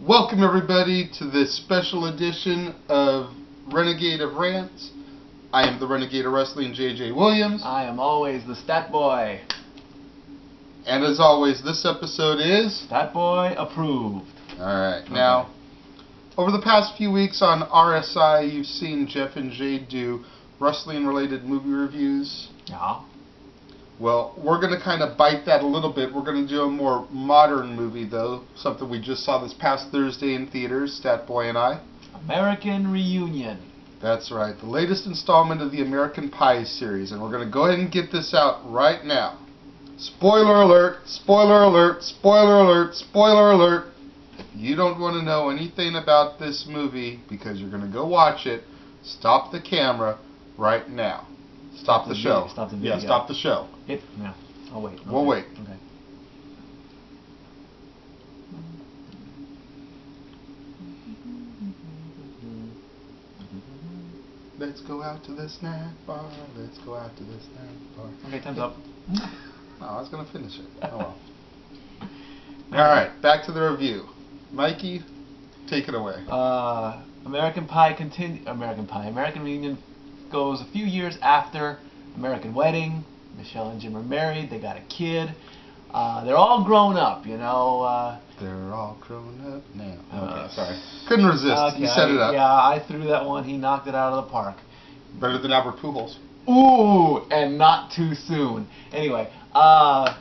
Welcome everybody to this special edition of Renegade of Rants. I am the Renegade of Wrestling, JJ Williams. I am always the Stat Boy. And as always, this episode is... Stat Boy approved. Alright, now, over the past few weeks on RSI, you've seen Jeff and Jay do wrestling-related movie reviews. Yeah. Well, we're going to kind of bite that a little bit. We're going to do a more modern movie, though. Something we just saw this past Thursday in theaters, Stat Boy and I. American Reunion. That's right. The latest installment of the American Pie series. And we're going to go ahead and get this out right now. Spoiler alert, spoiler alert, spoiler alert, spoiler alert. If you don't want to know anything about this movie because you're going to go watch it, stop the camera right now. Stop the show. Stop the video. Yeah, stop the show. No. I'll wait. We'll wait. Okay. Let's go out to the snack bar. Let's go out to the snack bar. Okay, time's up. No, I was going to finish it. Oh well. Alright, back to the review. Mikey, take it away. American Reunion goes a few years after American Wedding. Michelle and Jim are married. They got a kid. They're all grown up, you know. They're all grown up now. Okay, sorry. Couldn't resist. Okay, You set it up. Yeah, I threw that one. He knocked it out of the park. Better than Albert Pujols. Ooh, and not too soon. Anyway, like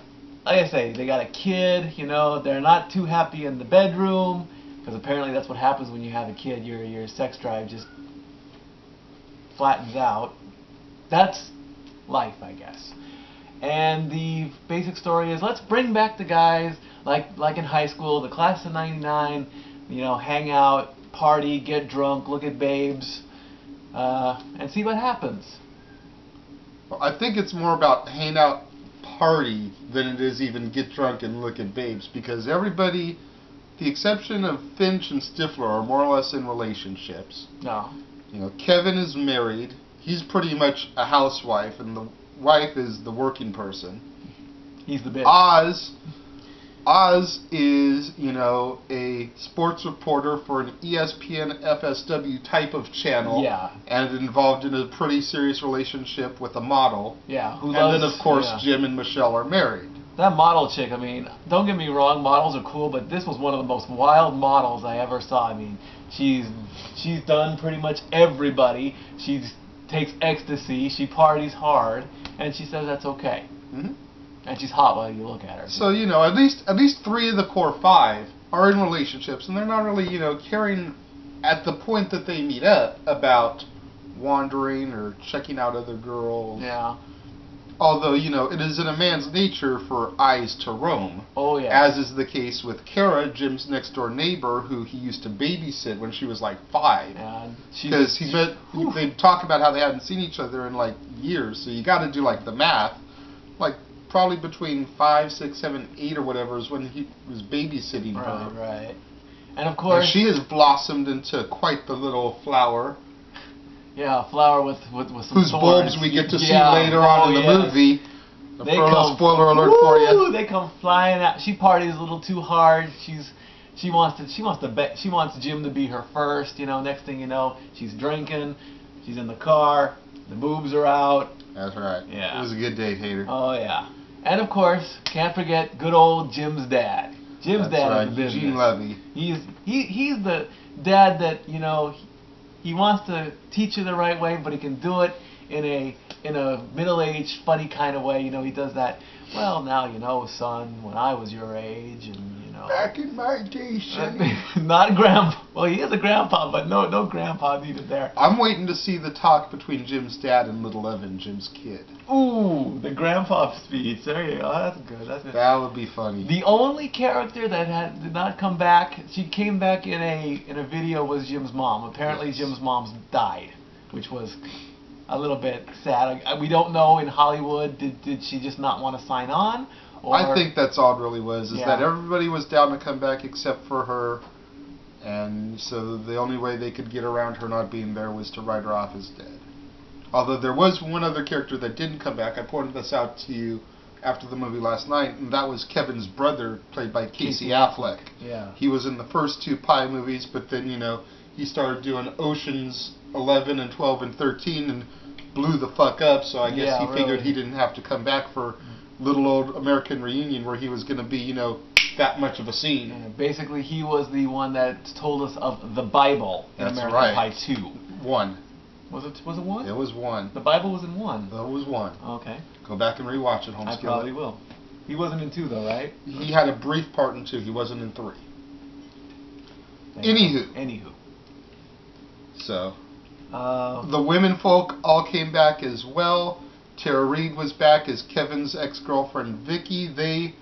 I say, they got a kid. You know, they're not too happy in the bedroom because apparently that's what happens when you have a kid. Your sex drive just flattens out. That's life, I guess. And the basic story is, let's bring back the guys like in high school, the class of '99. You know, hang out, party, get drunk, look at babes, and see what happens. Well, I think it's more about hang out, party, than it is even get drunk and look at babes, because everybody, the exception of Finch and Stifler, are more or less in relationships. No. You know, Kevin is married. He's pretty much a housewife, and the wife is the working person. He's the bitch. Oz is, you know, a sports reporter for an ESPN FSW type of channel. Yeah. And involved in a pretty serious relationship with a model. Yeah. And then, of course, Jim and Michelle are married. That model chick, I mean, don't get me wrong, models are cool, but this was one of the most wild models I ever saw. I mean, she's done pretty much everybody. She takes ecstasy, she parties hard, and she says that's okay. Mm-hmm. And she's hot while you look at her. So, you know, at least 3 of the core 5 are in relationships, and they're not really, you know, caring at the point that they meet up about wandering or checking out other girls. Yeah. Although, you know, it is in a man's nature for eyes to roam. Oh, yeah. As is the case with Kara, Jim's next door neighbor, who he used to babysit when she was like 5. Because they'd talk about how they hadn't seen each other in like years, so you got to do like the math. Like probably between 5, 6, 7, 8 or whatever is when he was babysitting her. Right. And of course, and she has blossomed into quite the little flower. Yeah, a flower with some whose thorns. bulbs we get to see later on in the movie. Spoiler alert for you. They come flying out. She parties a little too hard. She wants Jim to be her first. You know, next thing you know, she's drinking. She's in the car. The boobs are out. That's right. Yeah. It was a good day, Hater. Oh yeah. And of course, can't forget good old Jim's dad. Jim's dad is the business. Eugene Levy. He's the dad that, you know, he wants to teach you the right way, but he can do it in a middle-aged, funny kind of way. You know, he does that. Well, now you know, son, when I was your age, and you know. Back in my day, Sonny. Not grandpa. Well, he is a grandpa, but no grandpa needed there. I'm waiting to see the talk between Jim's dad and Little Evan, Jim's kid. Ooh, the grandpa speech. There you go. That's good. That's good. That would be funny. The only character that did not come back, she came back in a video, was Jim's mom. Apparently, yes. Jim's mom's died, which was a little bit sad. We don't know in Hollywood, did she just not want to sign on? Or, I think that's all it really was, is that everybody was down to come back except for her, and so the only way they could get around her not being there was to write her off as dead. Although there was one other character that didn't come back. I pointed this out to you after the movie last night, and that was Kevin's brother, played by Casey Affleck. Affleck. Yeah. He was in the first 2 Pi movies, but then, he started doing Oceans 11 and 12 and 13 and blew the fuck up, so I guess he figured he didn't have to come back for Little Old American Reunion, where he was going to be, that much of a scene. Yeah, basically, he was the one that told us of the Bible in That's American right. Pie 2. 1. Was it 1? It was 1. The Bible was in 1. That was 1. Okay. Go back and rewatch it, Home I Skillet. probably will. He wasn't in 2 though, right? He had a brief part in 2. He wasn't in 3. Anywho. So, the women folk all came back as well. Tara Reid was back as Kevin's ex-girlfriend Vicky. They,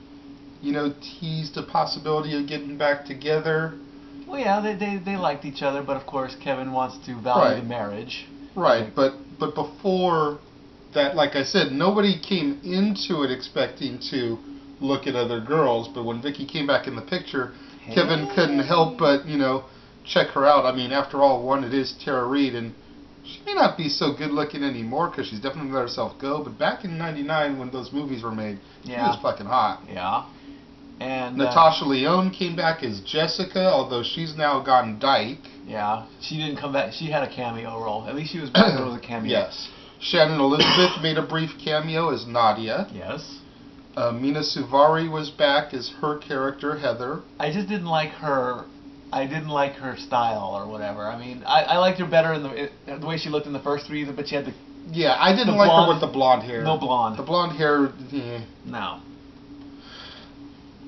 teased a possibility of getting back together. Well, yeah, they liked each other, but of course Kevin wants to value the marriage. Right, but before that, like I said, nobody came into it expecting to look at other girls, but when Vicky came back in the picture, Kevin couldn't help but, check her out. I mean, after all, one, it is Tara Reid, and she may not be so good looking anymore because she's definitely let herself go, but back in '99 when those movies were made, she was fucking hot. Yeah. And Natasha Lyonne came back as Jessica, although she's now gone dyke. Yeah, she didn't come back. She had a cameo role. At least she was back when it was a cameo. Yes. Shannon Elizabeth made a brief cameo as Nadia. Yes. Mina Suvari was back as her character, Heather. I just didn't like her. I didn't like her style or whatever. I mean, I liked her better in the way she looked in the first 3, but she had the... Yeah, I didn't like her with the blonde hair. No blonde. The blonde hair, No.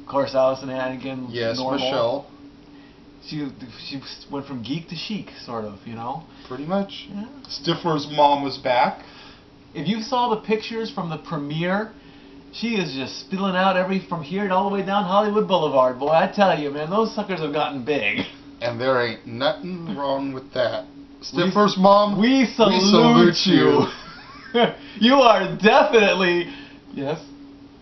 Of course, Allison Hannigan, yes, normal. Michelle. She went from geek to chic, sort of, Pretty much. Yeah. Stifler's mom was back. If you saw the pictures from the premiere, she is just spilling out from here all the way down Hollywood Boulevard. Boy, I tell you, man, those suckers have gotten big. And there ain't nothing wrong with that. Stifler's mom, we salute you. You are definitely, yes?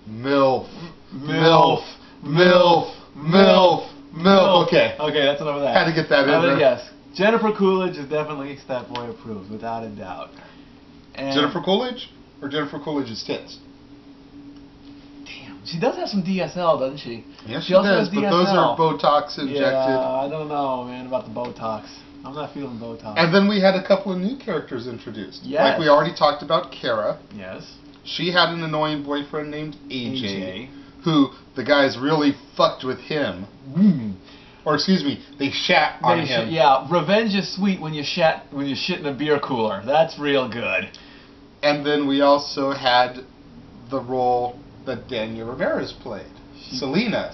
MILF. MILF. MILF. MILF. MILF. Okay. Okay, that's enough of that. Had to get that in there. Yes. Jennifer Coolidge is definitely Stat Boy approved, without a doubt. And Jennifer Coolidge? Or Jennifer Coolidge's tits? Damn. She does have some DSL, doesn't she? Yes, she does, but those are Botox injected. Yeah, I don't know, man, about the Botox. I'm not feeling Botox. And then we had a couple of new characters introduced. Yes. Like we already talked about Kara. Yes. She had an annoying boyfriend named AJ. Who the guys really fucked with him. Or excuse me, they shat on him. Yeah, revenge is sweet when you shit in a beer cooler. That's real good. And then we also had the role that Daniel Ramirez played. Selena.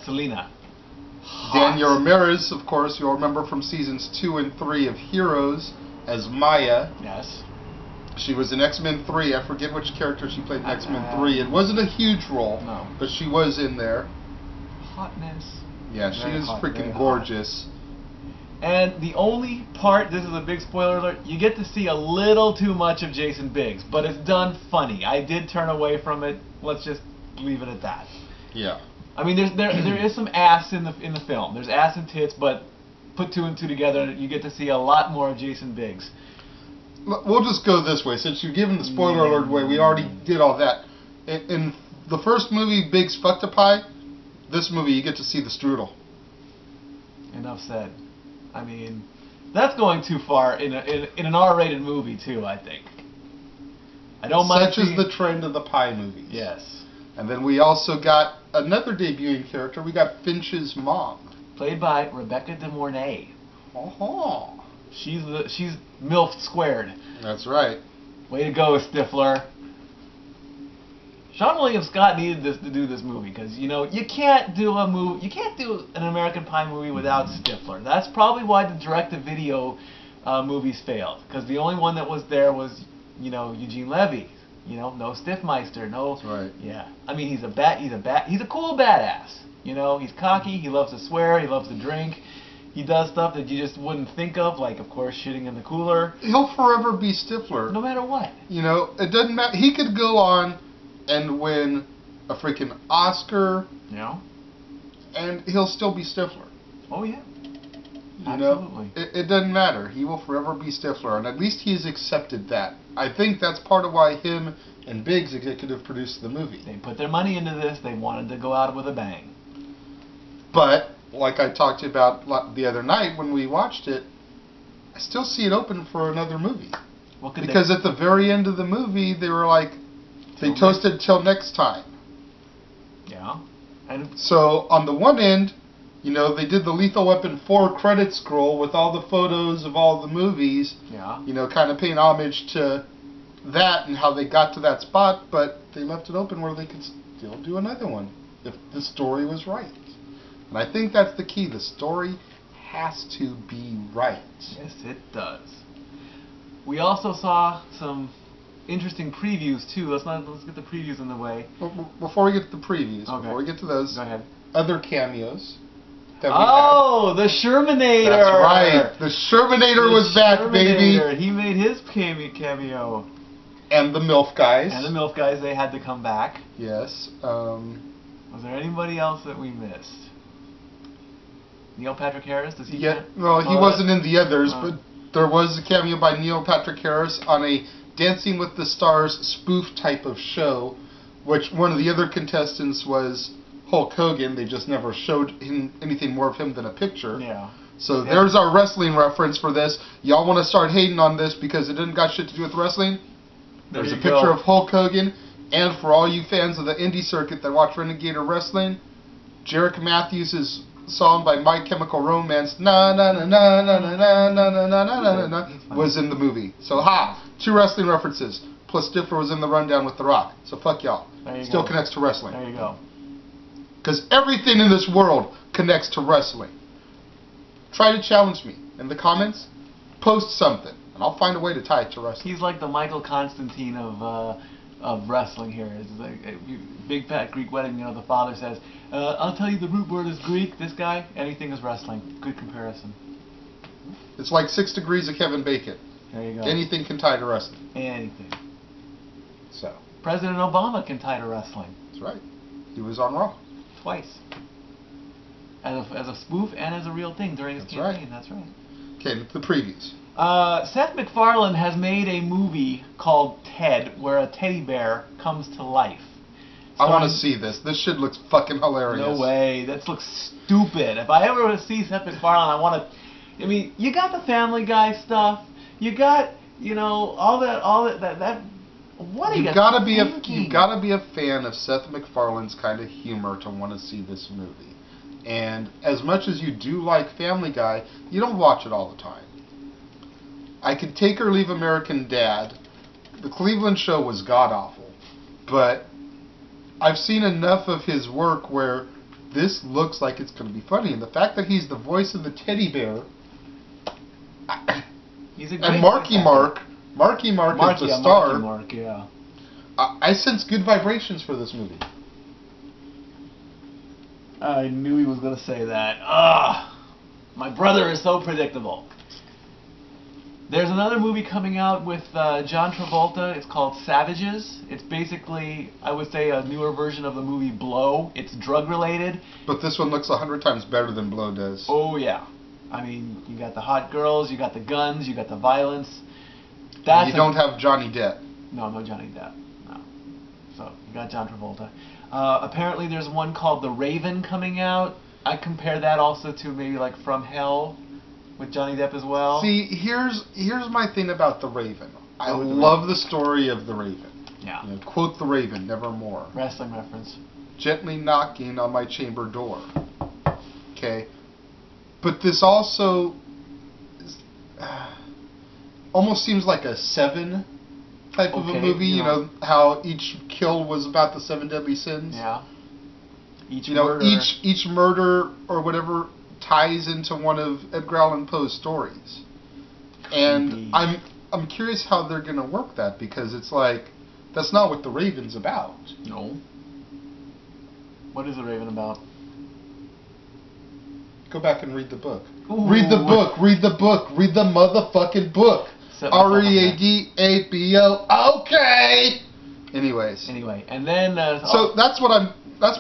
Daniel Ramirez, of course, you'll remember from seasons 2 and 3 of Heroes as Maya. Yes. She was in X-Men 3. I forget which character she played in X-Men 3. It wasn't a huge role, but she was in there. Hotness. Yeah, she is freaking gorgeous. And the only part, this is a big spoiler alert, you get to see a little too much of Jason Biggs, but it's done funny. I did turn away from it. Let's just leave it at that. Yeah. I mean, there is some ass in the film. There's ass and tits, but put 2 and 2 together, you get to see a lot more of Jason Biggs. We'll just go this way. Since you've given the spoiler alert away, we already did all that. In the first movie, Biggs fucked a pie. This movie, you get to see the strudel. Enough said. I mean, that's going too far in an R-rated movie too, I think. I don't mind. Such is the trend of the pie movies. Yes. And then we also got another debuting character. We got Finch's mom, played by Rebecca De Mornay. Oh. She's MILF squared. That's right. Way to go, Stifler. Sean William Scott needed to do this movie because you can't do an American Pie movie without Stifler. That's probably why the direct-to-video movies failed, because the only one that was there was Eugene Levy. No Stiffmeister, no. That's right. Yeah. I mean, he's a cool badass. He's cocky. He loves to swear. He loves to drink. He does stuff that you just wouldn't think of, like, of course, shitting in the cooler. He'll forever be Stifler. No matter what. It doesn't matter. He could go on and win a freaking Oscar. Yeah. And he'll still be Stifler. Oh, yeah. You know, Absolutely. it doesn't matter. He will forever be Stifler, and at least he's accepted that. I think that's part of why him and Biggs executive produced the movie. They put their money into this. They wanted to go out with a bang. But, like I talked to you about the other night when we watched it, I still see it open for another movie. Because at the very end of the movie, they were like, they toasted till next time. Yeah. And so, on the one end, you know, they did the Lethal Weapon 4 credit scroll with all the photos of all the movies. Yeah. You know, kind of paying homage to that and how they got to that spot, but they left it open where they could still do another one if the story was right. And I think that's the key. The story has to be right. Yes, it does. We also saw some interesting previews too. Let's get the previews in the way. Before we get to the previews, okay. Before we get to those, go ahead. Other cameos. The Shermanator! That's right. The Shermanator was back, baby. He made his cameo. And the MILF guys. And the MILF guys, they had to come back. Yes. Was there anybody else that we missed? Neil Patrick Harris? Does he? Yeah. Well, he wasn't in the others, but there was a cameo by Neil Patrick Harris on a Dancing with the Stars spoof type of show, which one of the other contestants was Hulk Hogan. They just never showed him anything more of him than a picture. Yeah. So there's our wrestling reference for this. Y'all want to start hating on this because it didn't got shit to do with wrestling? There's a picture of Hulk Hogan, and for all you fans of the indie circuit that watch Renegade of Wrestling, Jerick Matthews' song by My Chemical Romance, na na na na na na na na na na na na, was in the movie. So two wrestling references. Plus Stifler was in the rundown with The Rock. So fuck y'all. Still connects to wrestling. There you go. Because everything in this world connects to wrestling. Try to challenge me in the comments. Post something, and I'll find a way to tie it to wrestling. He's like the Michael Constantine of wrestling here. It's like a big fat Greek wedding. You know, the father says, "I'll tell you the root word is Greek." This guy, anything is wrestling. Good comparison. It's like 6 degrees of Kevin Bacon. There you go. Anything can tie to wrestling. Anything. So. President Obama can tie to wrestling. That's right. He was on Raw. Twice. As a spoof and as a real thing during his campaign. That's right. Okay, the previews. Seth MacFarlane has made a movie called Ted, where a teddy bear comes to life. I want to see this. This shit looks fucking hilarious. No way. That looks stupid. If I ever see Seth MacFarlane, I want to... I mean, you got the Family Guy stuff. You got, you know, all that what are you gotta be you gotta be a fan of Seth MacFarlane's kind of humor to want to see this movie. And as much as you do like Family Guy, you don't watch it all the time. I could take or leave American Dad. The Cleveland show was god-awful. But I've seen enough of his work where this looks like it's going to be funny. And the fact that he's the voice of the teddy bear... He's a great and Marky Mark is the star. Marky Mark, yeah. I sense good vibrations for this movie. I knew he was going to say that. Ugh! My brother is so predictable. There's another movie coming out with John Travolta. It's called Savages. It's basically, I would say, a newer version of the movie Blow. It's drug-related. But this one looks 100 times better than Blow does. Oh, yeah. I mean, you got the hot girls, you got the guns, you got the violence. You don't have Johnny Depp. No Johnny Depp. No. So, you got John Travolta. Apparently there's one called The Raven coming out. I compare that also to maybe like From Hell with Johnny Depp as well. See, here's my thing about The Raven. I love the story of The Raven. Yeah. You know, quote The Raven, nevermore. Wrestling reference. Gently knocking on my chamber door. Okay. But this also almost seems like a Seven type of a movie. You know how each kill was about the 7 deadly sins. Yeah. Each murder or whatever ties into one of Edgar Allan Poe's stories. And I'm curious how they're gonna work that, because it's like that's not what The Raven's about. No. What is The Raven about? Go back and read the book. Ooh. Read the book. Read the book. Read the motherfucking book. READABO. Okay. Anyways. Anyway, and then so that's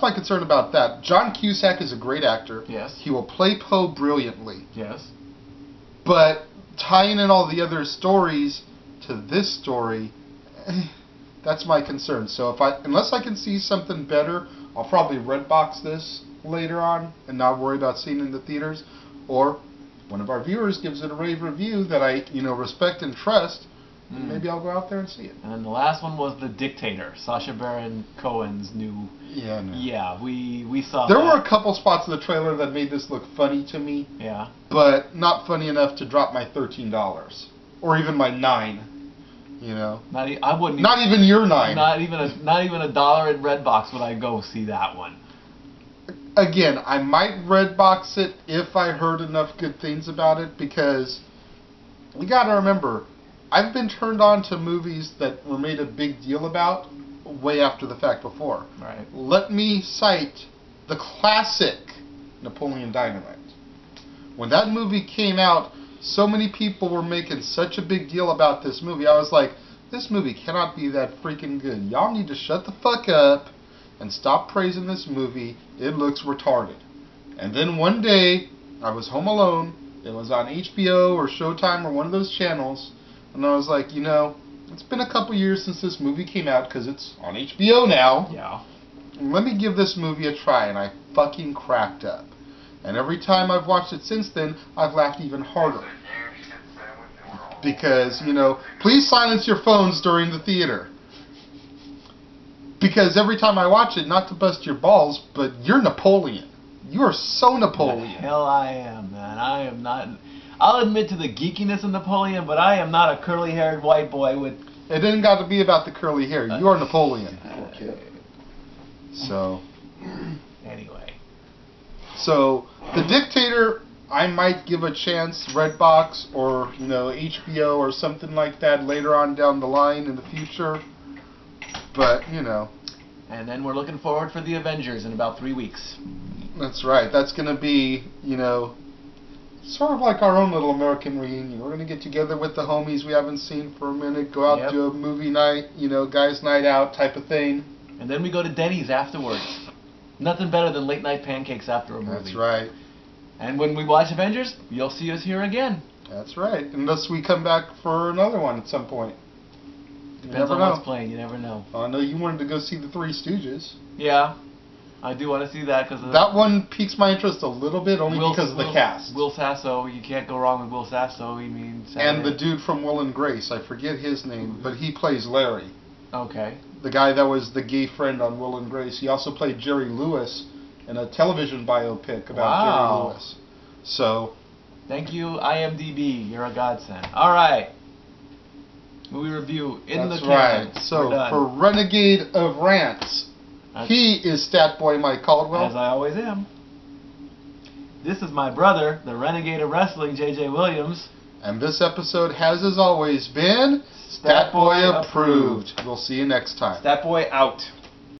my concern about that. John Cusack is a great actor. Yes. He will play Poe brilliantly. Yes. But tying in all the other stories to this story, that's my concern. So unless I can see something better, I'll probably Redbox this later on and not worry about seeing it in the theaters. Or one of our viewers gives it a rave review that I respect and trust, and maybe I'll go out there and see it. And then the last one was The Dictator, Sacha Baron Cohen's new. Yeah, no. Yeah, we saw. There that. were a couple spots in the trailer that made this look funny to me. Yeah. But not funny enough to drop my $13 or even my $9. I wouldn't. Not even your $9. Not even a dollar at Redbox would I go see that one. Again, I might Redbox it if I heard enough good things about it, because we got to remember, I've been turned on to movies that were made a big deal about way after the fact before. Right. Let me cite the classic Napoleon Dynamite. When that movie came out, so many people were making such a big deal about this movie. I was like, this movie cannot be that freaking good. Y'all need to shut the fuck up and stop praising this movie. It looks retarded. And then one day, I was home alone. It was on HBO or Showtime or one of those channels. And I was like, it's been a couple years since this movie came out because it's on HBO now. Yeah. Let me give this movie a try. And I fucking cracked up. And every time I've watched it since then, I've laughed even harder. Because, please silence your phones during the theater. Because every time I watch it, not to bust your balls, but you're Napoleon. You are so Napoleon. The hell I am, man. I am not. I'll admit to the geekiness of Napoleon, but I am not a curly-haired white boy with... It didn't got to be about the curly hair. You are Napoleon. So... Anyway. So, The Dictator, I might give a chance, Redbox or, HBO or something like that later on down the line in the future. But, And then we're looking forward for the Avengers in about 3 weeks. That's right. That's going to be, sort of like our own little American reunion. We're going to get together with the homies we haven't seen for a minute, go out to a movie night, guys' night out type of thing. And then we go to Denny's afterwards. Nothing better than late night pancakes after a movie. That's right. And when we watch Avengers, you'll see us here again. That's right. Unless we come back for another one at some point. Depends on what's playing. You never know. I know you wanted to go see the Three Stooges. Yeah. I do want to see that because that one piques my interest a little bit, only because of the cast. Will Sasso, you can't go wrong with Will Sasso. And the dude from Will and Grace, I forget his name, but he plays Larry. Okay. The guy that was the gay friend on Will and Grace. He also played Jerry Lewis in a television biopic about Jerry Lewis. So. Thank you, IMDb. You're a godsend. All right. Movie review in the can. That's right. So for Renegade of Rants. He is Stat Boy Mike Caldwell. As I always am. This is my brother, the Renegade of Wrestling, JJ Williams. And this episode has, as always, been Stat Boy approved. We'll see you next time. Stat Boy out.